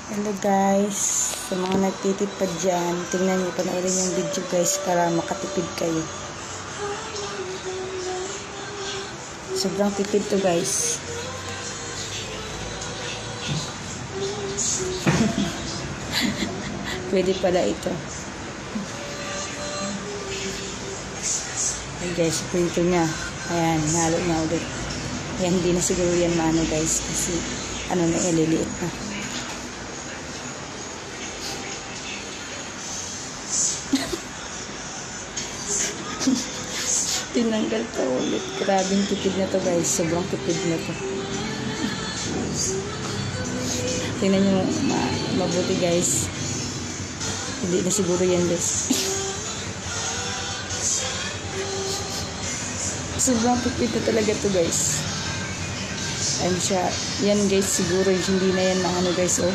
Hello guys, sa mga nagtitipid dyan, tingnan nyo, panoorin yung video guys para makatipid kayo. Sobrang tipid to guys. Pwede pala ito. Ayan guys, prito niya. Ayan, halo na ulit. Ayan, hindi na siguro yan maano guys, kasi ano na, ililiit na. Tinanggal pa ulit. Grabing tipid na to guys. Sobrang tipid na to. Tingnan nyo mabuti guys. Hindi na siguro yan guys. Sobrang tipid na talaga to guys. Ayan siya. Yan guys siguro hindi na yan maano guys. Oh.